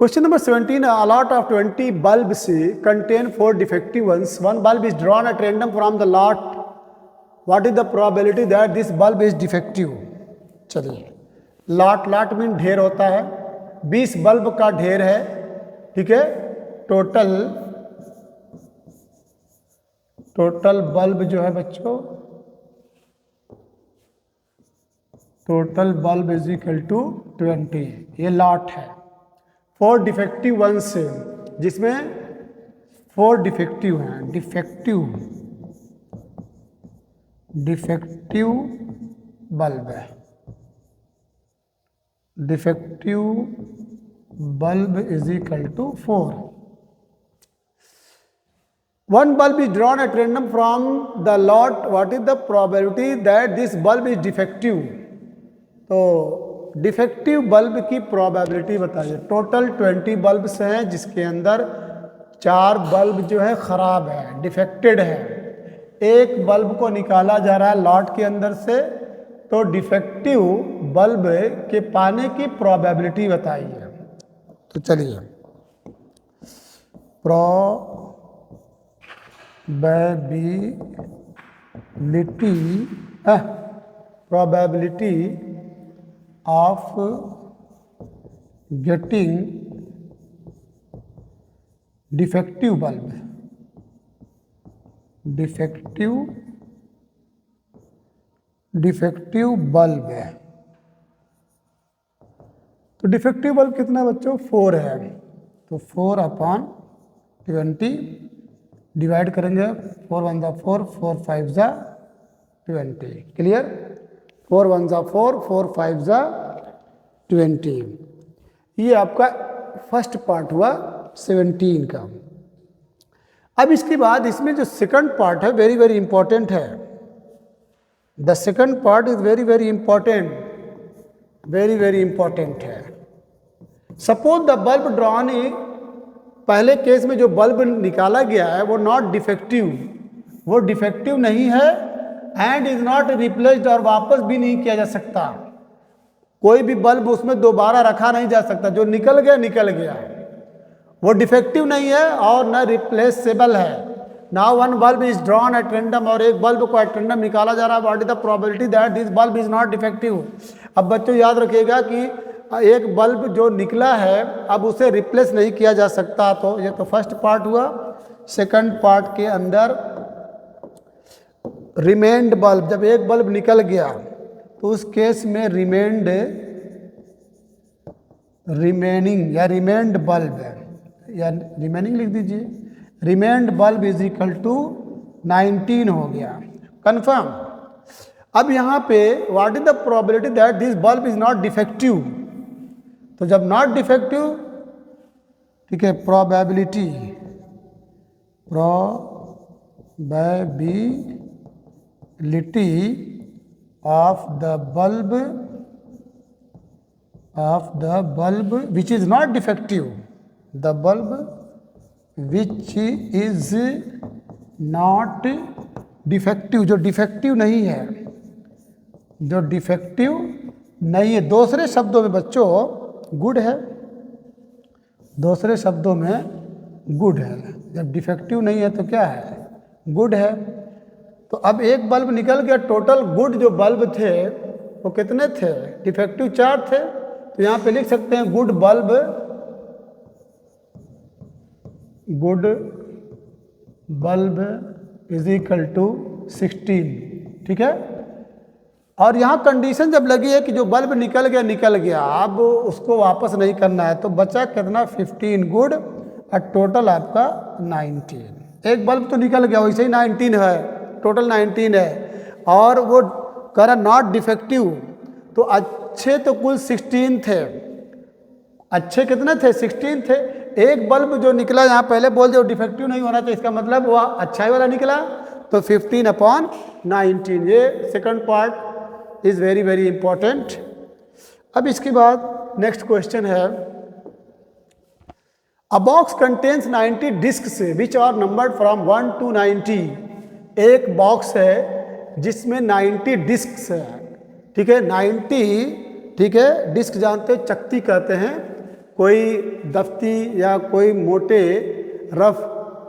Question number 17, a lot of 20 bulbs contain 4 defective ones. One bulb is drawn at random from the lot. What is the probability that this bulb is defective? चलिए, lot mean ढेर होता है, 20 bulb का ढेर है, ठीक है। Total bulb जो है बच्चों, total bulb is equal to 20, ये लॉट है। 4 डिफेक्टिव वंस, जिसमें 4 डिफेक्टिव हैं, डिफेक्टिव बल्ब है, defective bulb is equal to 4। One bulb is drawn at random from the lot. What is the probability that this bulb is defective? तो defective bulb की probability बताइए। Total 20 bulbs हैं, जिसके अंदर 4 bulb जो है ख़राब है, डिफेक्टेड है। एक बल्ब को निकाला जा रहा है लॉट के अंदर से, तो डिफेक्टिव बल्ब के पाने की प्रोबेबिलिटी बताइए। तो चलिए, probability of getting defective bulb, defective bulb है। तो डिफेक्टिव बल्ब कितना बच्चों? 4 है। तो 4/20 डिवाइड करेंगे, 4 1 4, 4 5 20। क्लियर? 4 1 4, 4 5 20। ये आपका फर्स्ट पार्ट हुआ 17 का। अब इसके बाद इसमें जो सेकंड पार्ट है वेरी वेरी इंपॉर्टेंट है। The second part is very very important है। सपोज द बल्ब ड्रॉन, पहले केस में जो बल्ब निकाला गया है वो नॉट डिफेक्टिव, वो डिफेक्टिव नहीं है, एंड इज नॉट रिप्लेस्ड, और वापस भी नहीं किया जा सकता। कोई भी बल्ब उसमें दोबारा रखा नहीं जा सकता, जो निकल गया, वो डिफेक्टिव नहीं है और न रिप्लेसेबल है। Now one bulb is drawn at random, और एक बल्ब को एट रैंडम निकाला जा रहा है। What is the probability that this bulb is not defective? अब बच्चों याद रखिएगा कि एक बल्ब जो निकला है अब उसे रिप्लेस नहीं किया जा सकता। तो ये तो फर्स्ट पार्ट हुआ। सेकंड पार्ट के अंदर रिमेंड बल्ब, जब एक बल्ब निकल गया तो उस केस में रिमेनिंग या रिमेंड बल्ब है, या रिमेनिंग लिख दीजिए, remained bulb is equal to 19 हो गया। कंफर्म? अब यहाँ पे what is the probability that this bulb is not defective? तो जब नॉट डिफेक्टिव, ठीक है, probability of the bulb which is not defective, the bulb which is not defective, जो डिफेक्टिव नहीं है, दूसरे शब्दों में बच्चों गुड है, दूसरे शब्दों में गुड है। जब डिफेक्टिव नहीं है तो क्या है? गुड है। तो अब एक बल्ब निकल गया, टोटल गुड जो बल्ब थे वो कितने थे? डिफेक्टिव 4 थे। तो यहाँ पे लिख सकते हैं good bulb is equal to 16, ठीक है। और यहाँ कंडीशन जब लगी है कि जो बल्ब निकल गया, अब उसको वापस नहीं करना है, तो बचा कितना? 15 गुड और टोटल आपका 19। एक बल्ब तो निकल गया, वैसे ही 19 है, टोटल 19 है, और वो कह रहा नॉट डिफेक्टिव। तो अच्छे तो कुल 16 थे। अच्छे कितने थे? 16 थे। एक बल्ब जो निकला, यहाँ पहले बोल दिया डिफेक्टिव नहीं होना, तो इसका मतलब वो अच्छा ही वाला निकला, तो 15/19। ये second part is very very important. अब इसके बाद नेक्स्ट क्वेश्चन है, a box contains 90 discs which are numbered from 1 to 90। एक बॉक्स है जिसमें 90 डिस्क्स है, ठीक है, 90, ठीक है, डिस्क जानते हैं, चकती कहते हैं, कोई दफ्ती या कोई मोटे रफ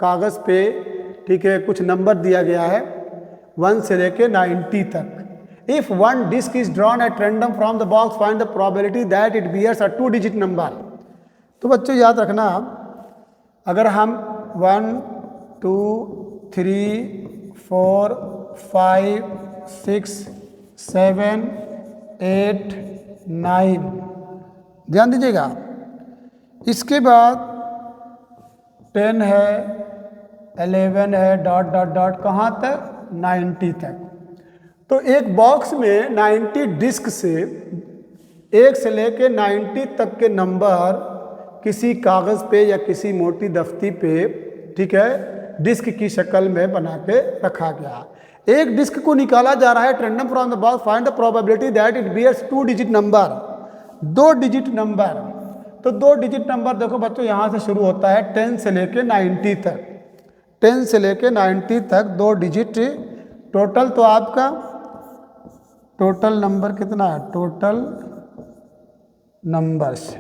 कागज़ पे, ठीक है, कुछ नंबर दिया गया है 1 से लेके 90 तक। If one disc is drawn at random from the box find the probability that it bears a 2 digit number. तो बच्चों याद रखना, अगर हम 1 2 3 4 5 6 7 8 9, ध्यान दीजिएगा, इसके बाद 10 है, 11 है, डॉट डॉट डॉट कहाँ तक, 90 तक। तो एक बॉक्स में 90 डिस्क से 1 से लेके 90 तक के नंबर किसी कागज़ पे या किसी मोटी दफ्ती पे, ठीक है, डिस्क की शक्ल में बना के रखा गया। एक डिस्क को निकाला जा रहा है random from the box find the probability that it bears 2 digit number, 2 digit number. तो 2 डिजिट नंबर देखो बच्चों यहाँ से शुरू होता है 10 से लेके 90 तक, 10 से लेके 90 तक 2 डिजिट। टोटल तो आपका टोटल नंबर कितना है, टोटल नंबर्स,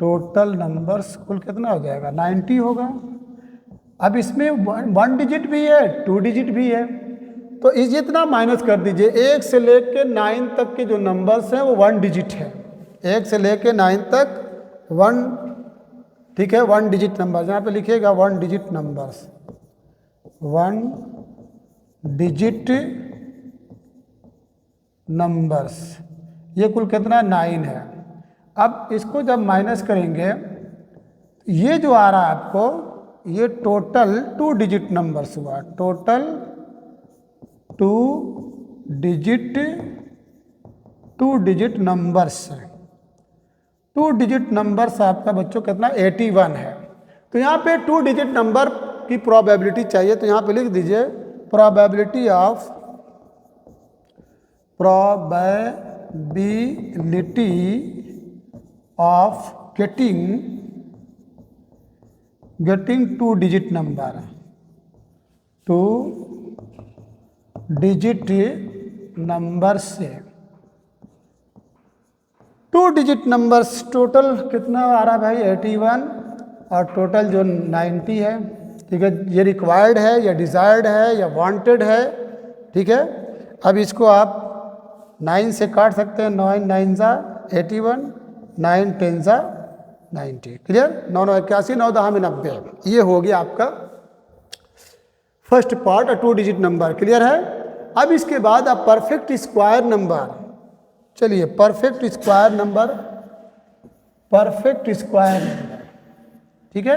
टोटल नंबर्स कुल कितना हो जाएगा, 90 होगा। अब इसमें 1 डिजिट भी है, 2 डिजिट भी है, तो इस जितना माइनस कर दीजिए। 1 से लेके 9 तक के जो नंबर्स हैं वो 1 डिजिट है, 1 से लेके 9 तक 1, ठीक है, 1 डिजिट नंबर, यहाँ पे लिखिएगा 1 डिजिट नंबर्स, 1 डिजिट नंबर्स, ये कुल कितना 9 है। अब इसको जब माइनस करेंगे, ये जो आ रहा है आपको, ये टोटल 2 डिजिट नंबर्स हुआ, total 2 digit numbers, 2 digit numbers आपका बच्चों कितना 81 है। तो यहाँ पे 2 डिजिट नंबर की प्रोबेबिलिटी चाहिए, तो यहाँ पे लिख दीजिए probability of getting 2 digit number, 2 digit number से 2 डिजिट नंबर्स टोटल कितना आ रहा है भाई 81, और टोटल जो 90 है, ठीक है, ये रिक्वायर्ड है या डिज़ायर्ड है या वांटेड है, ठीक है। अब इसको आप 9 से काट सकते हैं, 9 9 ज़ा 81, 9 10 ज़ा 90, क्लियर, 9 9 81, 9 10 में 90, ये हो गया आपका first part, 2 digit number, clear है। अब इसके बाद आप परफेक्ट स्क्वायर नंबर, चलिए परफेक्ट स्क्वायर नंबर, ठीक है।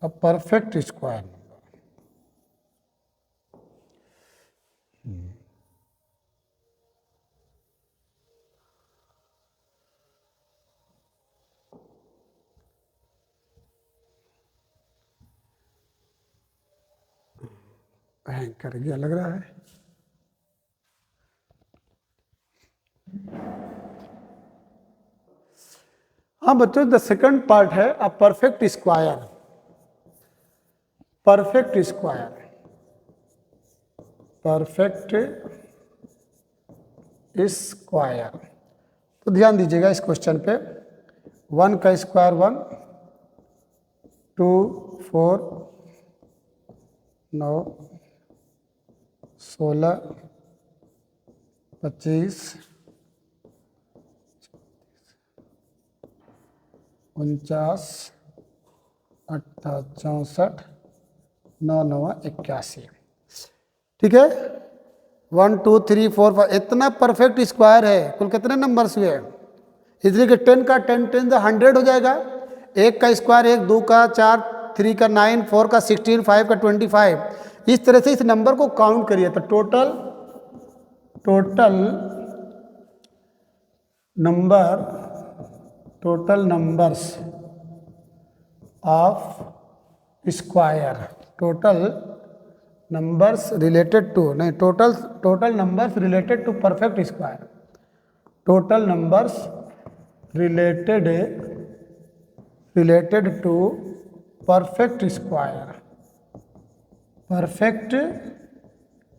अब परफेक्ट स्क्वायर नंबर, हैंग कर गया लग रहा है। हाँ बच्चों, द सेकंड पार्ट है अ परफेक्ट स्क्वायर, परफेक्ट स्क्वायर। तो ध्यान दीजिएगा इस क्वेश्चन पे, 1 का स्क्वायर 1, 2 4 9 16 25 49 64 9 9 81, ठीक है। 1 2 3 4 5, इतना परफेक्ट स्क्वायर है। कुल कितने नंबर्स हुए, इसलिए कि 10 का 10 10 100 हो जाएगा, 1 का स्क्वायर 1, 2 का 4, 3 का 9, 4 का 16, 5 का 25, इस तरह से इस नंबर को काउंट करिए। तो total numbers of square, total numbers related to, नहीं, total numbers related to perfect square, total numbers related to perfect perfect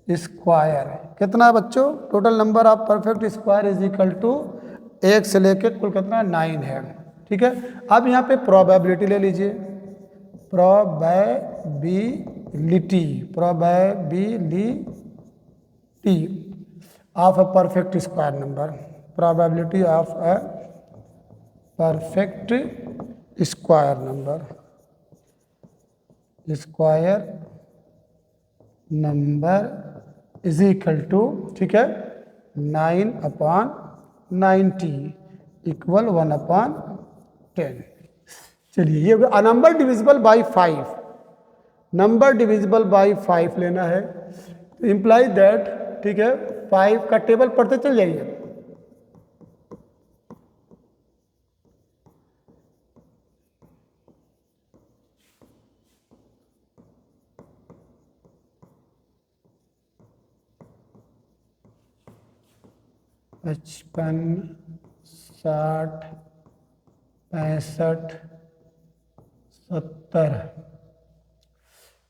square कितना बच्चों, total number of perfect square is equal to 1 से लेके कुल कितना 9 है। ठीक है, अब यहाँ पे प्रोबेबिलिटी ले लीजिए, probability of a perfect square number, probability of a perfect square number, square number is equal to, ठीक है, 9/90 इक्वल 1/10। चलिए ये a number divisible by 5, number divisible by 5 लेना है, इम्प्लाई दैट, ठीक है, 5 का टेबल पढ़ते चल जाइए। पचपन, 60, 65, 70,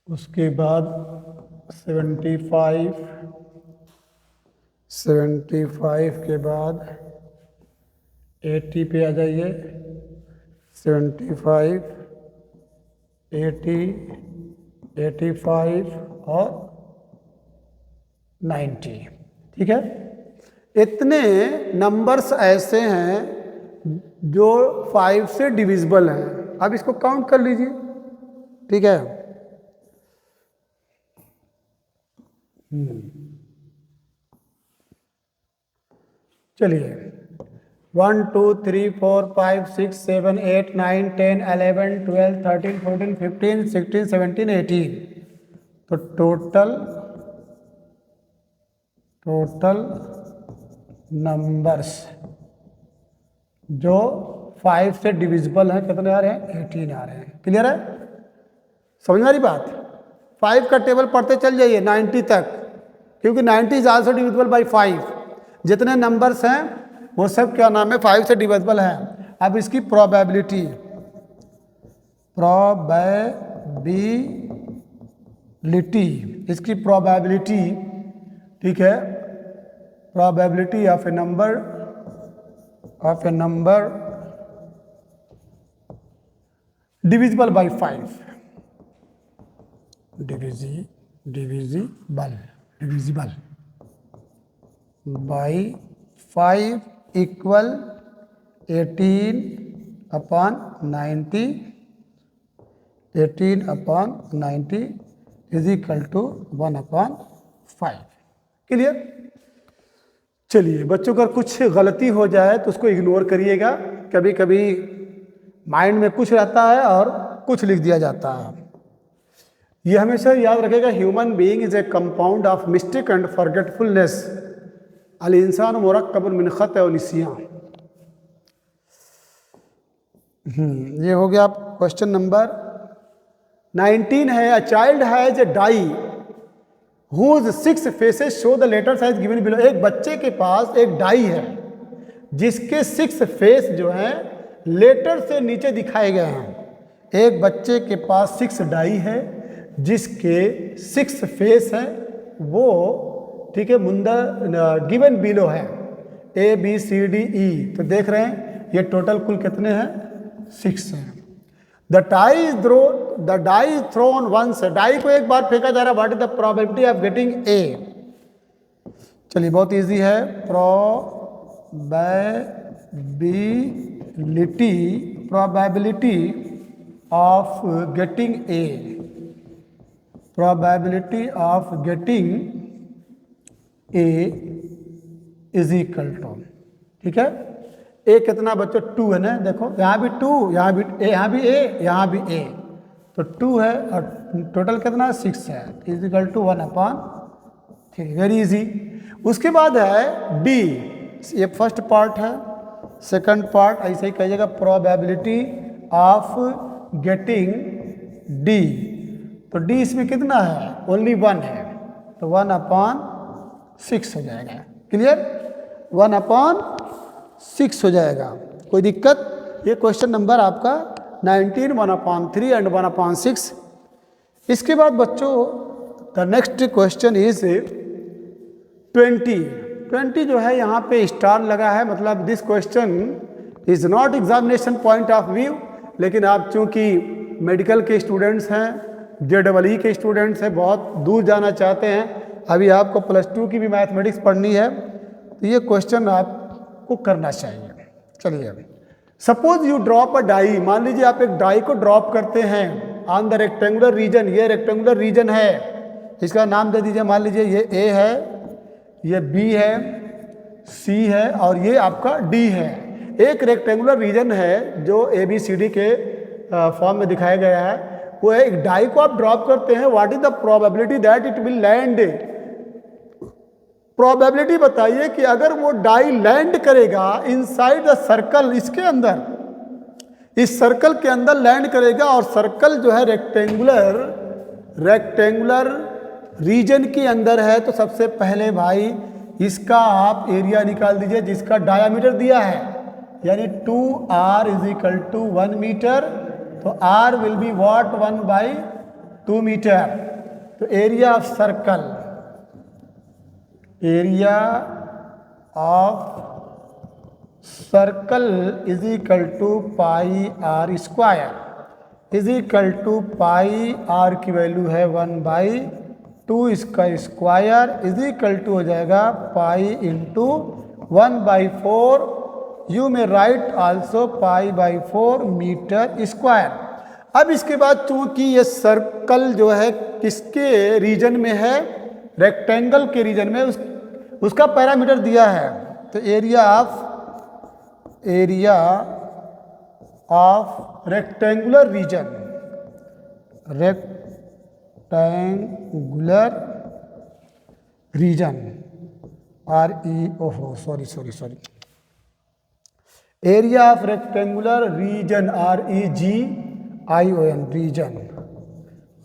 उसके बाद 75, 75 के बाद 80 पे आ जाइए, 75, 80, 85 और 90। ठीक है, इतने नंबर्स ऐसे हैं जो 5 से डिविजिबल हैं। अब इसको काउंट कर लीजिए। ठीक है, चलिए 1 2 3 4 5 6 7 8 9 10 11 12 13 14 15 16 17 18, तो टोटल नंबर्स जो 5 से डिविजिबल हैं कितने आ रहे हैं, 18 आ रहे हैं। क्लियर है, समझ में आ रही बात। 5 का टेबल पढ़ते चल जाइए 90 तक, क्योंकि 90 इज आल्सो डिविजिबल बाई 5। जितने नंबर्स हैं वो सब क्या नाम है, 5 से डिविजिबल हैं। अब इसकी प्रोबेबिलिटी, इसकी प्रोबेबिलिटी, ठीक है, probability of a number divisible by 5, divisible by 5 equal 18/90, 18/90 is equal to 1/5। Clear. चलिए बच्चों का कुछ गलती हो जाए तो उसको इग्नोर करिएगा, कभी कभी माइंड में कुछ रहता है और कुछ लिख दिया जाता है। ये हमेशा याद रखेगा, human being is a compound of mistake and forgetfulness, अल इंसान मुरक्कबुन मिन खत व निसियान। ये हो गया क्वेश्चन नंबर 19 है, a child has a die whose 6 faces show the letters as given below। एक बच्चे के पास एक डाई है जिसके 6 फेस जो हैं लेटर से नीचे दिखाए गए हैं। एक बच्चे के पास 6 डाई है जिसके 6 फेस हैं, वो ठीक है मुंदर गिवन बिलो है ABCDE। तो देख रहे हैं ये टोटल कुल कितने हैं, 6 हैं। The die is thrown once, die को एक बार फेंका जा रहा है। What is the probability of getting A? चलिए बहुत इजी है, probability of getting A, probability of getting A is equal to, ठीक है, A कितना बच्चों 2 है ना, देखो यहाँ भी 2, यहाँ भी A, यहाँ भी A, यहाँ भी A, तो 2 है और टोटल कितना 6 है, is equal to 1/3। Very easy. उसके बाद है D, ये फर्स्ट पार्ट है, सेकंड पार्ट ऐसे ही कहिएगा, प्रोबेबिलिटी ऑफ गेटिंग D। तो D इसमें कितना है, ओनली 1 है, तो 1/6 हो जाएगा। क्लियर, 1/6 हो जाएगा, कोई दिक्कत। ये क्वेश्चन नंबर आपका 19, 1/3 एंड 1/6। इसके बाद बच्चों द नेक्स्ट क्वेश्चन इज 20 जो है यहाँ पे स्टार लगा है, मतलब this question is not examination point of view, लेकिन आप चूंकि मेडिकल के स्टूडेंट्स हैं, JEE के स्टूडेंट्स हैं, बहुत दूर जाना चाहते हैं, अभी आपको +2 की भी मैथमेटिक्स पढ़नी है, तो ये क्वेश्चन आपको करना चाहिए। चलिए अभी suppose you drop a die, मान लीजिए आप एक डाई को ड्रॉप करते हैं ऑन द रेक्टेंगुलर रीजन, ये रेक्टेंगुलर रीजन है, इसका नाम दे दीजिए, मान लीजिए ये A है, ये B है, C है और ये आपका D है। एक रेक्टेंगुलर रीजन है जो ABCD के फॉर्म में दिखाया गया है, वो है एक डाई को आप ड्रॉप करते हैं, what is the probability that it will land, probability बताइए कि अगर वो डाई लैंड करेगा इनसाइड द सर्कल, इसके अंदर, इस सर्कल के अंदर लैंड करेगा, और सर्कल जो है रेक्टेंगुलर रीजन के अंदर है, तो सबसे पहले भाई इसका आप एरिया निकाल दीजिए जिसका डायामीटर दिया है, यानी 2r = 1 मीटर, तो r will be what 1/2 metre. तो area of circle, area of circle = πr² πr की वैल्यू है 1/2 इसका स्क्वायर हो जाएगा पाई इंटू 1/4, यू में राइट आल्सो π/4 मीटर स्क्वायर। अब इसके बाद चूंकि ये सर्कल जो है किसके रीजन में है, रेक्टेंगल के रीजन में, उसका पैरामीटर दिया है, तो area of rectangular region, area of rectangular region region,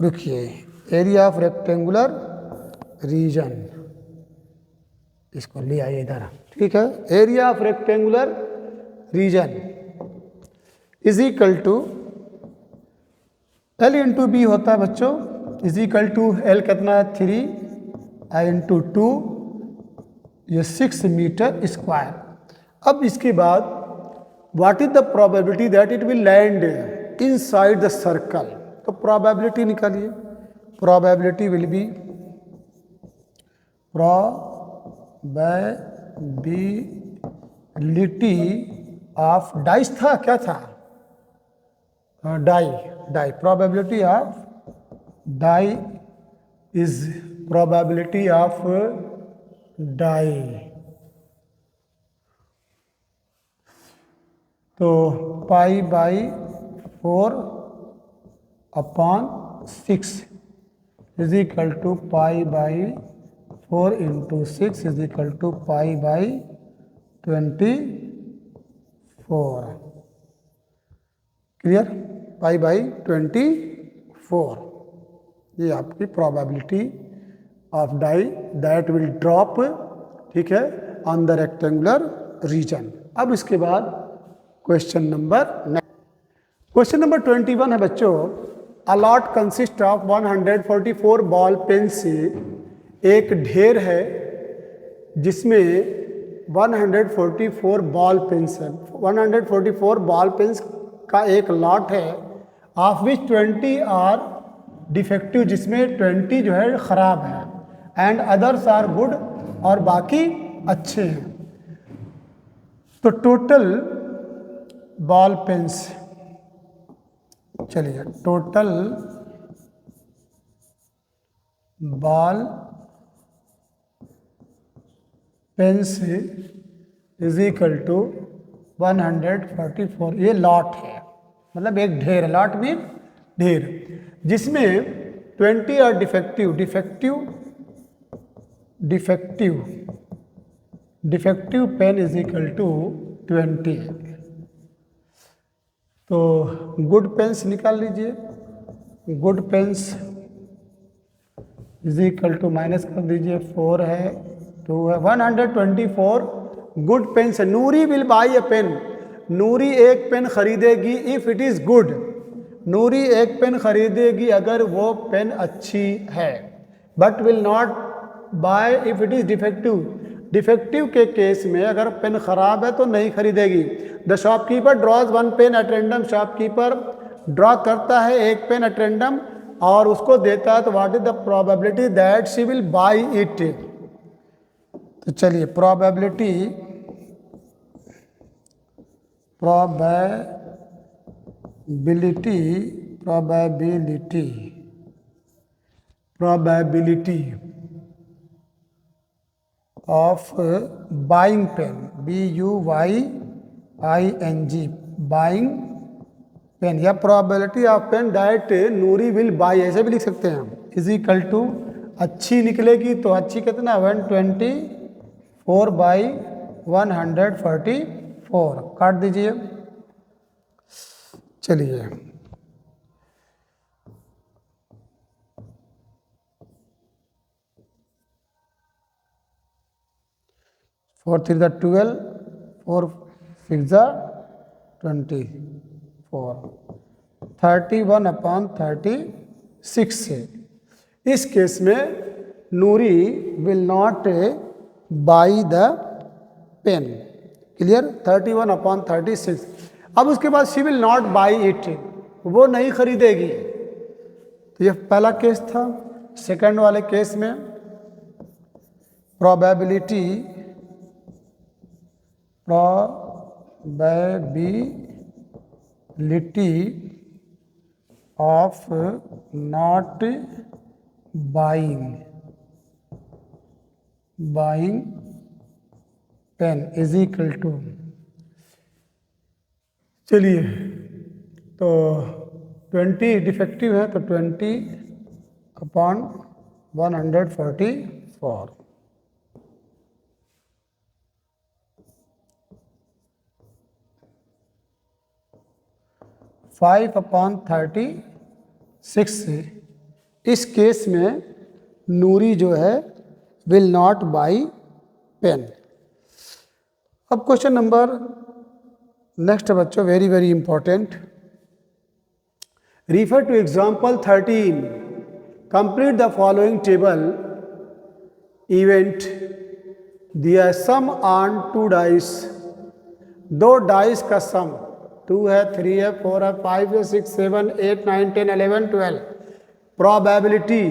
रुकिए, एरिया ऑफ रेक्टेंगुलर रीजन, इसको ले आइए इधर, ठीक है। Area of rectangular region = L × B होता है बच्चों, = L कितना है 3, I × 2, ये 6 मीटर स्क्वायर। अब इसके बाद what is the probability that it will land inside the circle, तो प्रोबेबिलिटी निकालिए, probability will be probability of dice था, क्या था, die, probability of die is probability of die, तो π/4 अपॉन 6 = π/4 × 6 = π/24, क्लियर, π/24, ये आपकी probability of die that will drop, ठीक है, ऑन द रेक्टेंगुलर रीजन। अब इसके बाद क्वेश्चन नंबर 21 है बच्चों, a lot consist of 144 ball pen से, एक ढेर है जिसमें 144 बॉल पेन्स है, 144 बॉल पेन्स का एक लॉट है, ऑफ विच 20 आर डिफेक्टिव, जिसमें 20 जो है ख़राब है, एंड अदर्स आर गुड, और बाकी अच्छे हैं। तो टोटल बॉल पेन्स, चलिए, टोटल बॉल पेन्स = 144, ये लॉट है, मतलब एक ढेर, लॉट में ढेर, जिसमें 20 आर डिफेक्टिव पेन = 20, तो गुड पेन्स निकाल लीजिए, गुड पेन्स माइनस कर दीजिए, 4 है, 2 है, 124 गुड पेन्स है। Noori will buy a pen, Noori एक पेन खरीदेगी, if it is good, Noori एक पेन खरीदेगी अगर वो पेन अच्छी है, but will not buy if it is defective. Defective के केस में अगर पेन खराब है तो नहीं खरीदेगी। The shopkeeper draws one pen at random. Shopkeeper draw करता है एक पेन एट रैंडम और उसको देता है, तो what is the probability that she will buy it. तो चलिए probability of buying pen, BUYING, buying pen, या probability of pen that Noori will buy, ऐसे भी लिख सकते हैं हम, इज इक्वल टू अच्छी निकलेगी तो अच्छी कितना 124/144, काट दीजिए। चलिए फोर थ्री द 12, 4 6 द 24, 31/36 से। इस केस में Noori will not buy the pen, clear, 31/36। अब उसके बाद she will not buy it, वो नहीं खरीदेगी। तो ये पहला केस था। सेकंड वाले केस में probability of not buying pen is equal to, चलिए तो 20 डिफेक्टिव है तो 20/144, 5/36 से। इस केस में नूरी जो है विल नॉट बाई पेन। अब क्वेश्चन नंबर नेक्स्ट बच्चों, very very important. Refer to example 13, complete the following table event. दिया सम ऑन 2 डाइस, 2 डाइस का सम 2 है, 3 है, 4 है, 5 है, 6, 7, 8, 9, 10, 11, 12। प्रोबेबिलिटी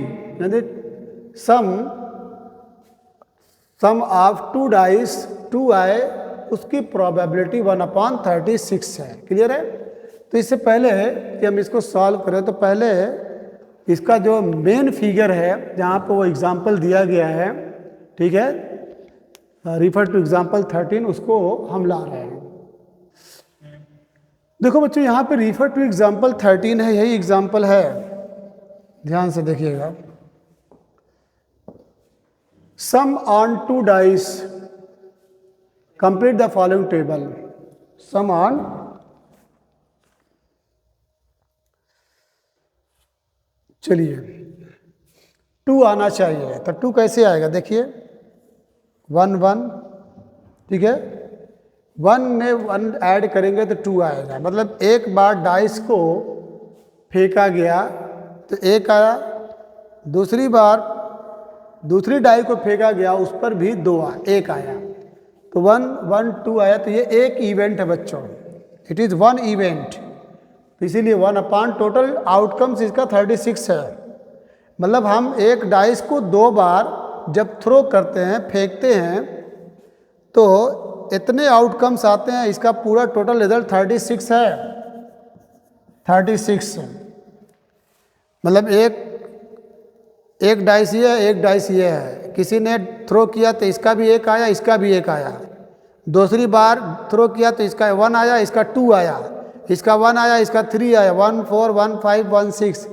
सम ऑफ 2 डाइस 2 आए, उसकी प्रोबेबिलिटी 1/36 है। क्लियर है। तो इससे पहले कि हम इसको सॉल्व करें तो पहले इसका जो मेन फिगर है जहाँ पर वो एग्जाम्पल दिया गया है, ठीक है, रिफर टू एग्जाम्पल 13, उसको हम ला रहे हैं। देखो बच्चों यहाँ पे रिफर टू एग्जाम्पल 13 है, यही एग्जाम्पल है, ध्यान से देखिएगा। Sum on 2 dice, complete the following table. Sum on, चलिए 2 आना चाहिए, तो 2 कैसे आएगा देखिए, 1 1, ठीक है, 1 में 1 ऐड करेंगे तो 2 आएगा। मतलब एक बार डाइस को फेंका गया तो 1 आया, दूसरी बार दूसरी डाई को फेंका गया उस पर भी 1 आया, तो 1 1 2 आया। तो ये एक इवेंट है बच्चों, इट इज़ 1 इवेंट। तो इसीलिए 1 टोटल आउटकम्स इसका 36 है। मतलब हम एक डाइस को 2 बार जब थ्रो करते हैं, फेंकते हैं, तो इतने आउटकम्स आते हैं, इसका पूरा टोटल रिजल्ट 36 है। 36 मतलब एक डाइस ये है, एक डाइस ये है। किसी ने थ्रो किया तो इसका भी 1 आया, इसका भी 1 आया। दूसरी बार थ्रो किया तो इसका 1 आया, इसका 2 आया, इसका 1 आया, इसका 3 आया, 1 4 1 5 1 6।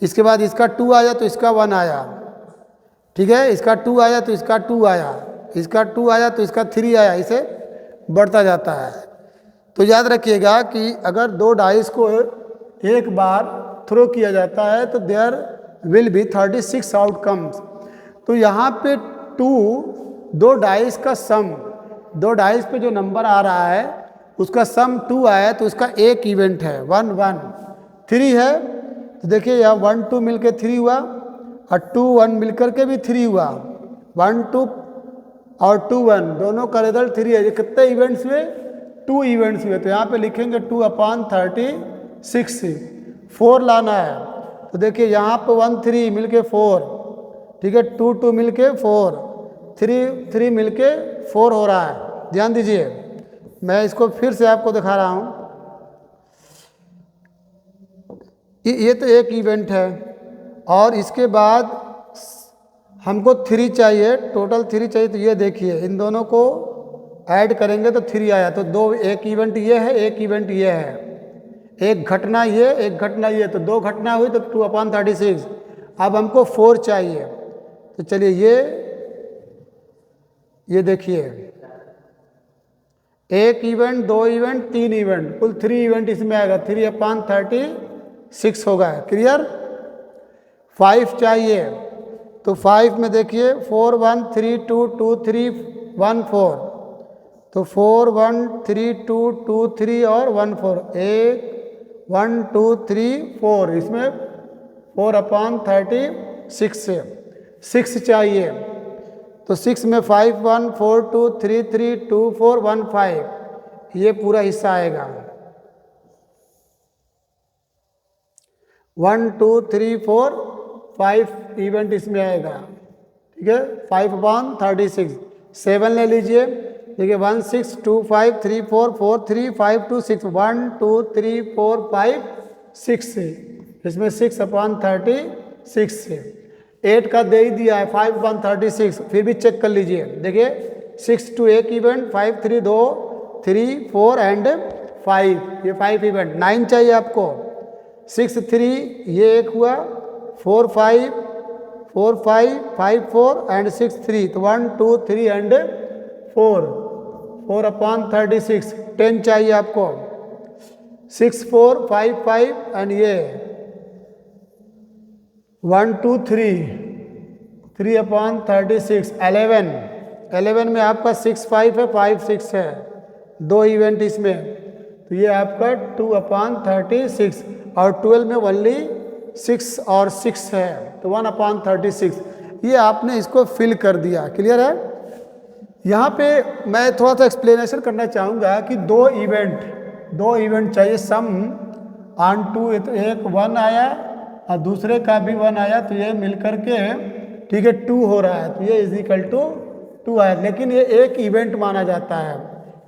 इसके बाद इसका 2 आया तो इसका 1 आया, ठीक है, इसका 2 आया तो इसका 2 आया, इसका 2 आया तो इसका 3 आया, इसे बढ़ता जाता है। तो याद रखिएगा कि अगर 2 डाइस को एक बार थ्रो किया जाता है तो देयर विल बी 36 आउटकम्स। तो यहाँ पे 2 डाइस का सम, 2 डाइस पे जो नंबर आ रहा है उसका सम 2 आया, तो उसका एक इवेंट है 1 1। 3 है तो देखिए यहाँ 1 2 मिलके 3 हुआ, और 2 1 मिलकर के भी 3 हुआ, 1 2 और 2 1 दोनों का रिजल्ट 3 है। ये कितने इवेंट्स हुए? 2 इवेंट्स हुए। तो यहाँ पे लिखेंगे 2/36, 4 लाना है। तो देखिए यहाँ पे 1 3 मिलके 4, ठीक है, 2 2 मिलके 4, 3 3 मिलके 4 हो रहा है। ध्यान दीजिए, मैं इसको फिर से आपको दिखा रहा हूँ। ये तो एक इवेंट है और इसके बाद हमको 3 चाहिए, टोटल 3 चाहिए। तो ये देखिए इन दोनों को ऐड करेंगे तो 3 आया। तो दो, एक इवेंट ये है, एक इवेंट ये है, एक घटना ये, एक घटना ये, तो 2 घटना हुई तो 2/36। अब हमको 4 चाहिए। तो चलिए ये देखिए, एक इवेंट, 2 इवेंट, 3 इवेंट, कुल 3 इवेंट इसमें आएगा। 3/36 होगा। क्लियर? 5 चाहिए। तो 5 में देखिए 4 1 3 2 2 3 1 4, तो 4 1 3 2 2 3 और 1 4, 1 2 3 4, इसमें 4/36 से 6 चाहिए। तो 6 में 5 1 4 2 3 3 2 4 1 5, ये पूरा हिस्सा आएगा। 1 2 3 4 5 इवेंट इसमें आएगा। ठीक है, 5/36। 7 ले लीजिए, देखिए 1 6 2 5 3 4 4 3 5 2 6, 1 2 3 4 5 6 से, इसमें 6/36 से 8 का दे ही दिया है 5/36। फिर भी चेक कर लीजिए, देखिए 6 to एक इवेंट, 5 3 2 3 4 एंड 5, ये 5 इवेंट। 9 चाहिए आपको, 6 3 ये एक हुआ, 4 5 4 5 5 4 एंड 6 3, तो 1 2 3 एंड 4, 4/36। 10 चाहिए आपको, 6 4 5 5 एंड ये 1 2 3, 3/36। 11 में आपका 6 5 है, 5 6 है, 2 इवेंट इसमें, तो ये आपका 2/36। और 12 में ओनली 6 और 6 है, तो 1/36। ये आपने इसको फिल कर दिया। क्लियर है? यहाँ पे मैं थोड़ा सा एक्सप्लेनेशन करना चाहूँगा कि 2 इवेंट चाहिए सम ऑन 2, एक 1 आया और दूसरे का भी 1 आया, तो ये मिलकर के ठीक है 2 हो रहा है, तो ये इज इक्वल टू 2 आया। लेकिन ये एक इवेंट माना जाता है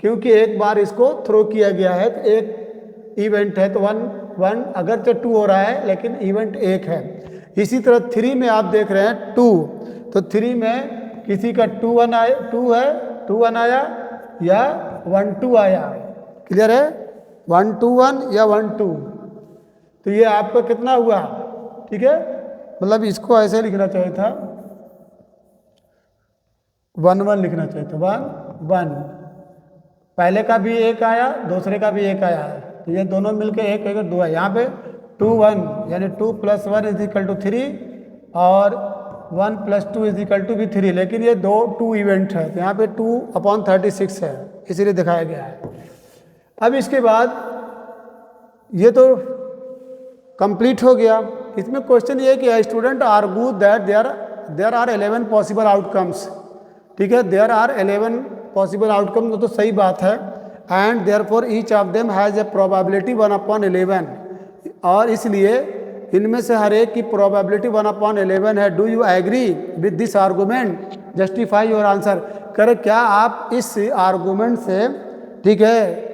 क्योंकि एक बार इसको थ्रो किया गया है, तो एक इवेंट है, तो 1 अगर तो 2 हो रहा है लेकिन इवेंट एक है। इसी तरह 3 में आप देख रहे हैं 2, तो 3 में किसी का 2 1 आया, 2 है 2 1 आया या 1 2 आया। क्लियर है? 1 2 1 या 1 2, तो ये आपका कितना हुआ? ठीक है, मतलब इसको ऐसे लिखना चाहिए था, 1 1 लिखना चाहिए था, 1 1। पहले का भी एक आया, दूसरे का भी एक आया, तो ये दोनों मिलके एक 2 है। यहाँ पे 2 1 यानी 2 + 1 इज इक्वल टू 3 और 1 + 2 इज इक्वल टू भी 3, लेकिन ये 2 इवेंट है, तो यहाँ पे 2/36 है, इसीलिए दिखाया गया है। अब इसके बाद ये तो कंप्लीट हो गया। इसमें क्वेश्चन ये है कि student argue that there are 11 possible outcomes. ठीक है, देयर आर 11 पॉसिबल आउटकम, तो सही बात है। And therefore each of them has a probability 1/11, और इसलिए इनमें से हर एक की प्रोबेबिलिटी 1/11 है। Do you agree with this argument? Justify your answer. करे क्या आप इस आर्गूमेंट से ठीक है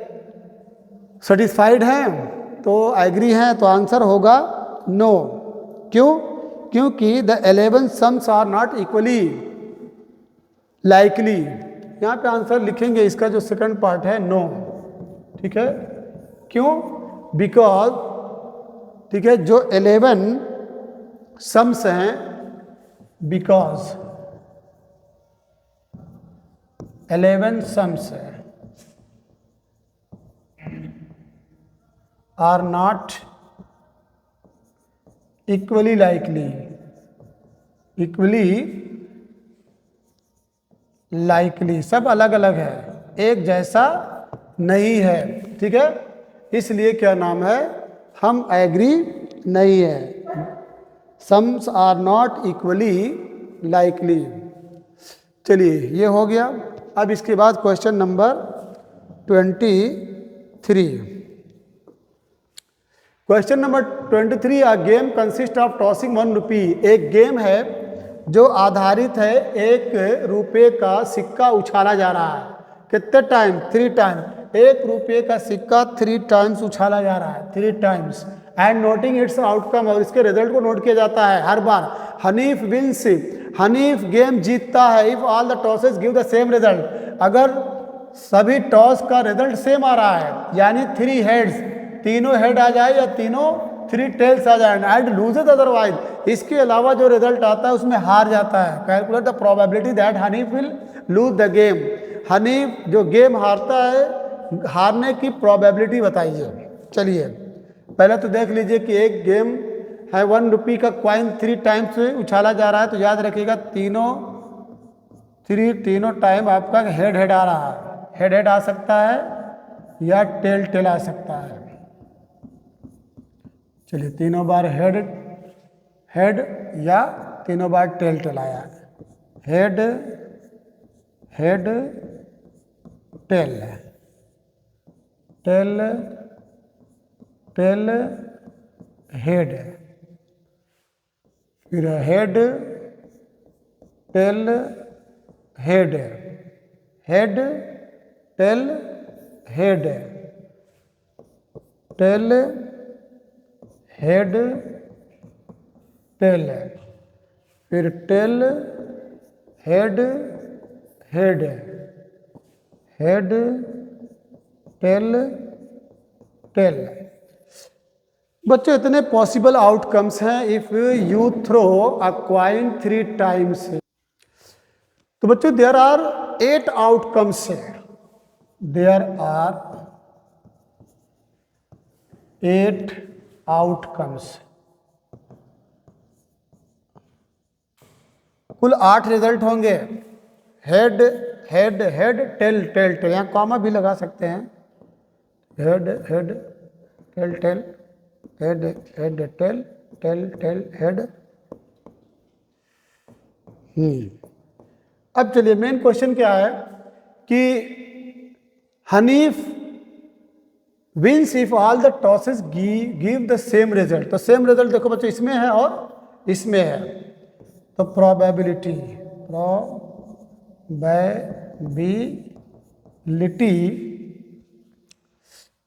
सेटिस्फाइड हैं? तो एग्री हैं, तो आंसर होगा नो। क्यों? क्योंकि the 11 sums are not equally likely. यहाँ पे आंसर लिखेंगे इसका जो सेकंड पार्ट है, नो। ठीक है, क्यों? बिकॉज ठीक है जो 11 सम्स हैं, बिकॉज 11 सम्स हैं आर नॉट इक्वली लाइकली, सब अलग अलग है, एक जैसा नहीं है। ठीक है, इसलिए क्या नाम है, हम एग्री नहीं है। Sums are not equally likely. चलिए ये हो गया। अब इसके बाद question number 23। Question number 23, a game consist of tossing 1 rupee. एक गेम है जो आधारित है 1 रुपये का सिक्का उछाला जा रहा है। कितने टाइम? 3 टाइम। 1 रुपये का सिक्का 3 टाइम्स उछाला जा रहा है, 3 times. And noting it's outcome, और इसके रिजल्ट को नोट किया जाता है हर बार। हनीफ विंस, हनीफ गेम जीतता है। If all the tosses give the same result, अगर सभी टॉस का रिजल्ट सेम आ रहा है, यानी 3 हेड्स, तीनों हेड आ जाए या तीनों 3 टेल्स आ जाए, एंड लूजेज अदरवाइज, इसके अलावा जो रिजल्ट आता है उसमें हार जाता है। Calculate the probability that Hanif will lose the game. Hanif जो गेम हारता है, हारने की प्रोबेबिलिटी बताइए। चलिए पहले तो देख लीजिए कि एक गेम है 1 रुपये का कॉइन 3 टाइम्स उछाला जा रहा है, तो याद रखिएगा तीनों टाइम आपका हेड हेड आ रहा है। हेड हेड आ सकता है या टेल टेल आ सकता है। चलिए तीनों बार हेड हेड या तीनों बार टेल टेल आया। Head head tail tail tail head, फिर head tail head, head tail head, tail head tail, फिर tail head head, head tail tail. बच्चों इतने पॉसिबल आउटकम्स हैं if you throw a coin 3 times. तो बच्चों there are 8 outcomes है। There are 8 outcomes, कुल 8 result होंगे। Head head head tail tail tail, यहाँ कॉमा भी लगा सकते हैं। Head head tail tail, head head tail tail tail head. अब चलिए मेन क्वेश्चन क्या है कि Hanif wins if all the tosses give the same result. तो सेम रिजल्ट देखो बच्चों इसमें है और इसमें है, तो probability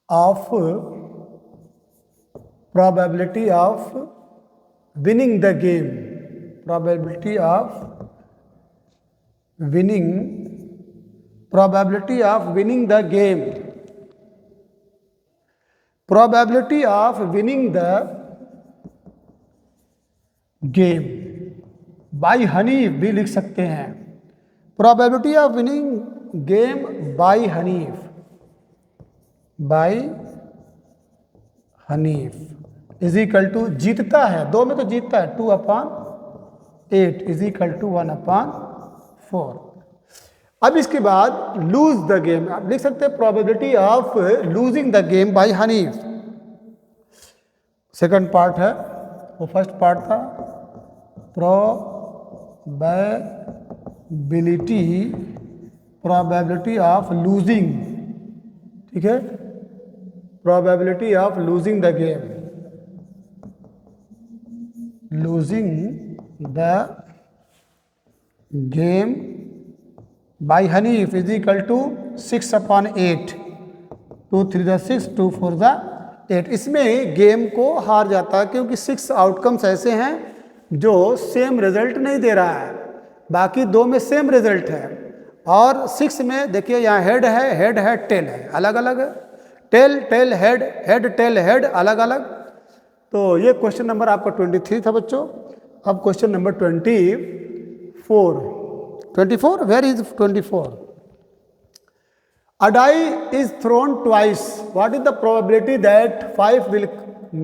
of winning the game, probability of winning the game, probability of winning the game by Hanif भी लिख सकते हैं। probability of winning game by Hanif, by Hanif is equal to, जीतता है 2 में तो जीतता है 2/8 इज इक्वल टू 1/4। अब इसके बाद लूज द गेम आप लिख सकते हैं probability of losing the game by Hanif. Second part है, वो फर्स्ट पार्ट था प्रोबेबिलिटी ऑफ लूजिंग, ठीक है, probability of losing the game, losing the game by Hanif is equal to 6/8, 2 3 the 6, 2 4 the 8। इसमें गेम को हार जाता है क्योंकि 6 आउटकम्स ऐसे हैं जो सेम रिजल्ट नहीं दे रहा है, बाकी 2 में सेम रिजल्ट है। और 6 में देखिए यहाँ हेड है टेल है, अलग अलग है, tail tail head, head tail head अलग अलग। तो ये क्वेश्चन नंबर आपका 23 था बच्चों। अब question number 24, where is 24? A die is thrown twice, what is the probability that 5 will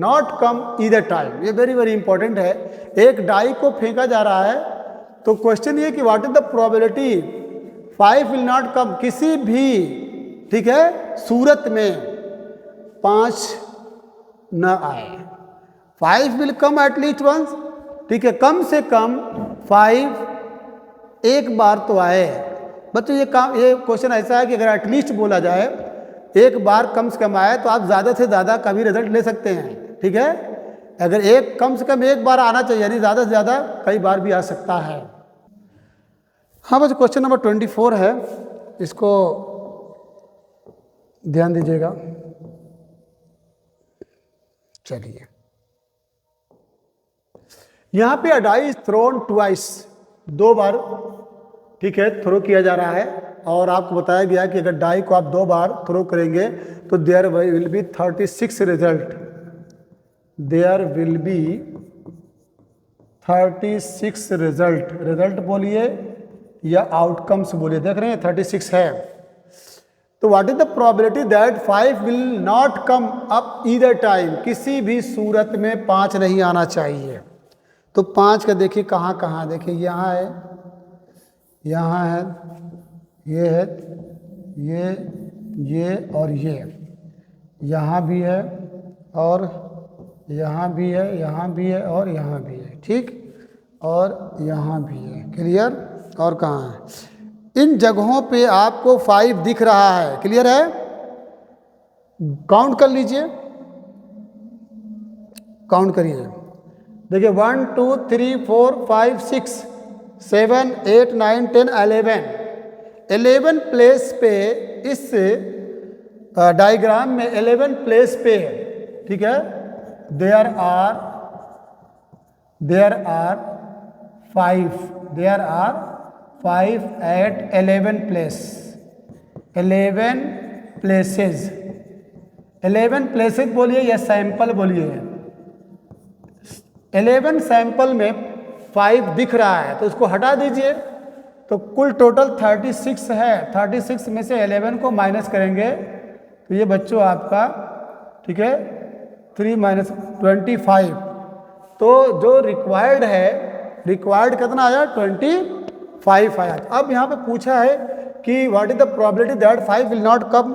not come either time? ये वेरी वेरी इंपॉर्टेंट है। एक डाई को फेंका जा रहा है, तो क्वेश्चन ये कि what is the probability 5 will not कम, किसी भी, ठीक है, सूरत में 5 न आए। 5 will come at least once, ठीक है, कम से कम 5 एक बार तो आए। बच्चों ये क्वेश्चन ऐसा है कि अगर एटलीस्ट बोला जाए एक बार कम से कम आए तो आप ज़्यादा से ज़्यादा का भी रिजल्ट ले सकते हैं। ठीक है, अगर एक कम से कम एक बार आना चाहिए, यानी ज़्यादा से ज़्यादा कई बार भी आ सकता है। हाँ बस क्वेश्चन नंबर 24 है, इसको ध्यान दीजिएगा। चलिए, यहाँ पे अ डाई इज थ्रोन ट्वाइस, 2 बार, ठीक है, थ्रो किया जा रहा है। और आपको बताया गया कि अगर डाई को आप 2 बार थ्रो करेंगे तो there will be 36 result, there will be 36 result. Result बोलिए या आउटकम्स बोलिए, देख रहे हैं 36 है। तो what is the probability that 5 will not come up either time, किसी भी सूरत में 5 नहीं आना चाहिए। तो 5 का देखिए कहाँ कहाँ, देखिए यहाँ है, यहाँ है, ये है, ये और ये, यहाँ भी है और यहाँ भी है, यहाँ भी है और यहाँ भी है, ठीक, और यहाँ भी है। क्लियर? और कहाँ है? इन जगहों पे आपको 5 दिख रहा है। क्लियर है? काउंट कर लीजिए, काउंट करिए। देखिए 1 2 3 4 5 6 7 8 9 10 11 प्लेस पे, इस डायग्राम में 11 प्लेस पे है। ठीक है, there are 5 at 11 place, 11 places, 11 places बोलिए या सैंपल बोलिए। 11 सैंपल में 5 दिख रहा है तो उसको हटा दीजिए, तो कुल टोटल 36 है। 36 में से 11 को माइनस करेंगे तो ये बच्चों आपका, ठीक है, 3 माइनस 25। तो जो रिक्वायर्ड है, रिक्वायर्ड कितना आया? 25 आया। अब यहाँ पे पूछा है कि what is the probability that 5 will not come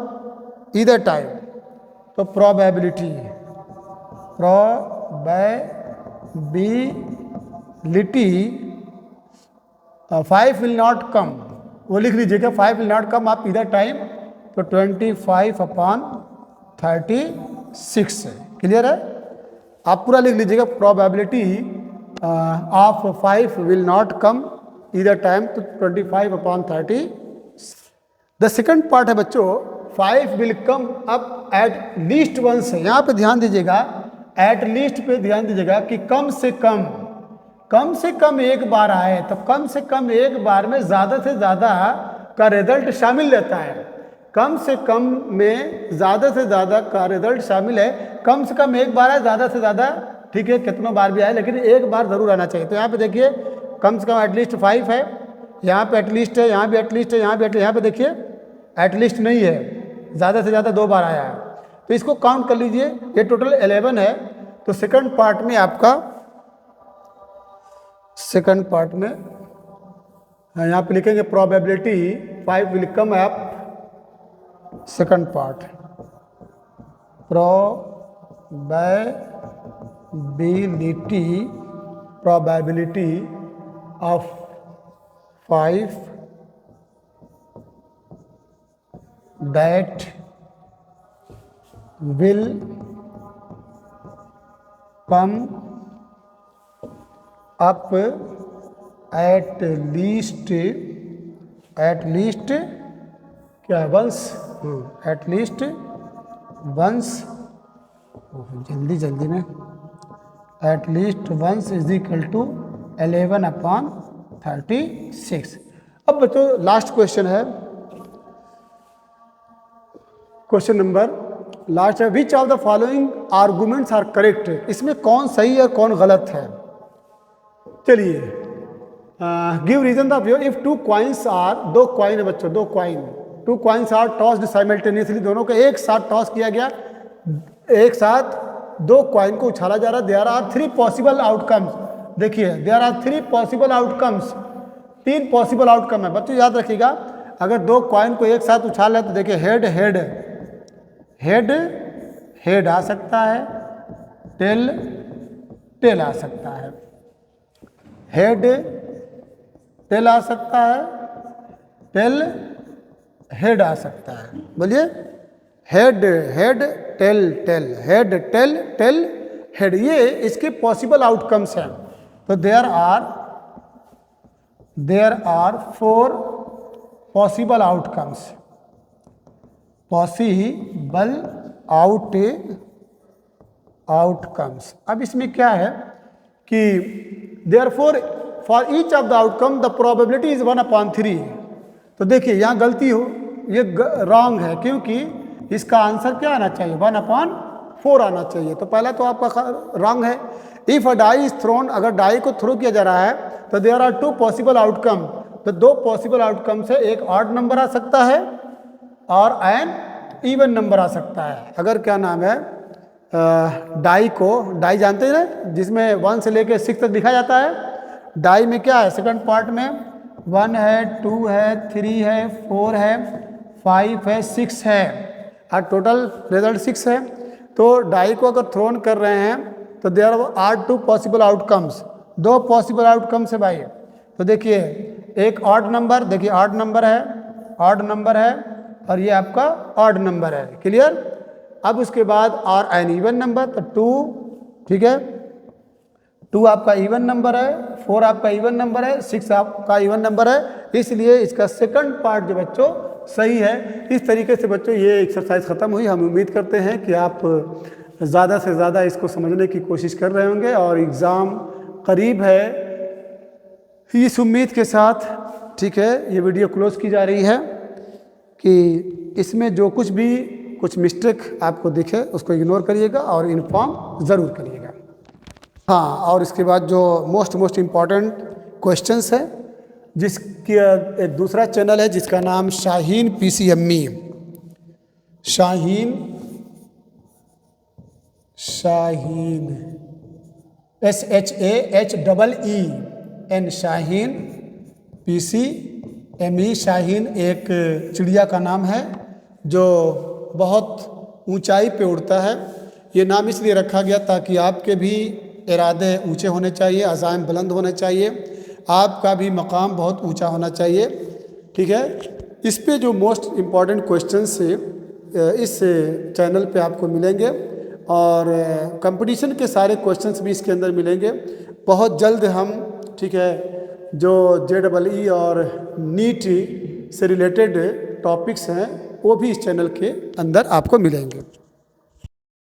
either time. तो प्रोबेबिलिटी 5 विल नॉट कम, वो लिख लीजिएगा, 5 विल नॉट कम आप ईदर टाइम, तो 25/36 है। क्लियर है? आप पूरा लिख लीजिएगा, probability of 5 will not come either time, तो 25/30। द सेकंड पार्ट है बच्चों, 5 will come up at least once है। यहाँ पे ध्यान दीजिएगा, एट लीस्ट पे ध्यान दीजिएगा कि कम से कम एक बार आए, तो कम से कम एक बार में ज़्यादा से ज़्यादा का रिजल्ट शामिल रहता है। कम से कम में ज़्यादा से ज़्यादा का रिजल्ट शामिल है। कम से कम एक बार है, ज़्यादा से ज़्यादा, ठीक है, कितनों बार भी आए लेकिन एक बार ज़रूर आना चाहिए। तो यहाँ पे देखिए कम से कम एटलीस्ट 5 है, यहाँ पे एटलीस्ट है, यहाँ भी एटलीस्ट है, यहाँ भी एटलीस्ट, यहाँ पे देखिए एटलीस्ट नहीं है, ज़्यादा से ज़्यादा 2 बार आया है। तो इसको काउंट कर लीजिए, ये टोटल 11 है। तो सेकंड पार्ट में आपका, सेकंड पार्ट में यहाँ पे लिखेंगे probability 5 will come up, second part, probability of 5 that will come up at least क्या है, वंस, एट लीस्ट वंस, जल्दी में, at least once is equal to 11/36। अब बच्चों लास्ट क्वेश्चन है, क्वेश्चन नंबर लास्ट है, which of the following arguments are correct. इसमें कौन सही है कौन गलत है। चलिए, give reason the if 2 coins are, 2 coin है बच्चों, 2 कॉइन्स आर टॉस्ड साइमल्टेनियसली, दोनों को एक साथ टॉस किया गया, एक साथ 2 कॉइन को उछाला जा रहा है। There are 3 possible outcomes. देखिए there are 3 possible outcomes, 3 possible outcome है बच्चों, याद रखिएगा। अगर 2 कॉइन को एक साथ उछाला है तो देखिए हेड आ सकता है, टेल आ सकता है। हेड टेल आ सकता है, टेल हेड आ सकता है। बोलिए, head head tail tail, head tail tail head, ये इसके पॉसिबल आउटकम्स हैं। तो there are 4 possible outcomes, possible outcomes. अब इसमें क्या है कि therefore for each of the outcome the probability is 1/3। तो देखिए यहाँ गलती हो, ये रॉन्ग है, क्योंकि इसका आंसर क्या आना चाहिए, 1/4 आना चाहिए। तो पहला तो आपका रॉन्ग है। If a die is thrown, अगर डाई को थ्रो किया जा रहा है तो देयर आर 2 पॉसिबल आउटकम। तो 2 पॉसिबल आउटकम से एक ऑड नंबर आ सकता है और एन इवन नंबर आ सकता है। अगर क्या नाम है डाई को, डाई जानते हैं ना, जिसमें 1 से लेकर 6 तक लिखा जाता है। डाई में क्या है, सेकंड पार्ट में 1 है, 2 है, 3 है, 4 है, 5 है, 6 है, और टोटल रिजल्ट 6 है। तो डाई को अगर थ्रोन कर रहे हैं तो there are 2 possible outcomes, 2 possible outcomes है भाई। तो देखिए एक ऑड नंबर, देखिए ऑड नंबर है, ऑड नंबर है, और ये आपका ऑड नंबर है। क्लियर। अब उसके बाद और एन इवन नंबर, तो 2, ठीक है, 2 आपका इवन नंबर है, 4 आपका इवन नंबर है, 6 आपका इवन नंबर है। इसलिए इसका सेकंड पार्ट जो बच्चों सही है। इस तरीके से बच्चों ये एक्सरसाइज ख़त्म हुई। हम उम्मीद करते हैं कि आप ज़्यादा से ज़्यादा इसको समझने की कोशिश कर रहे होंगे और एग्ज़ाम करीब है, इस उम्मीद के साथ, ठीक है, ये वीडियो क्लोज़ की जा रही है कि इसमें जो कुछ भी कुछ मिस्टेक आपको दिखे उसको इग्नोर करिएगा और इन्फॉर्म ज़रूर करिएगा। हाँ, और इसके बाद जो मोस्ट इम्पॉर्टेंट क्वेश्चंस है, जिसकी एक दूसरा चैनल है जिसका नाम Shaheen PCME, Shaheen SHAHEEN, Shaheen PCME। Shaheen एक चिड़िया का नाम है जो बहुत ऊंचाई पे उड़ता है। ये नाम इसलिए रखा गया ताकि आपके भी इरादे ऊंचे होने चाहिए, अज़ाइम बुलंद होने चाहिए, आपका भी मकाम बहुत ऊंचा होना चाहिए। ठीक है, इस पे जो मोस्ट इम्पॉर्टेंट क्वेश्चंस इस चैनल पे आपको मिलेंगे और कंपटीशन के सारे क्वेश्चंस भी इसके अंदर मिलेंगे बहुत जल्द हम। ठीक है, जो JEE और नीट से रिलेटेड टॉपिक्स हैं वो भी इस चैनल के अंदर आपको मिलेंगे।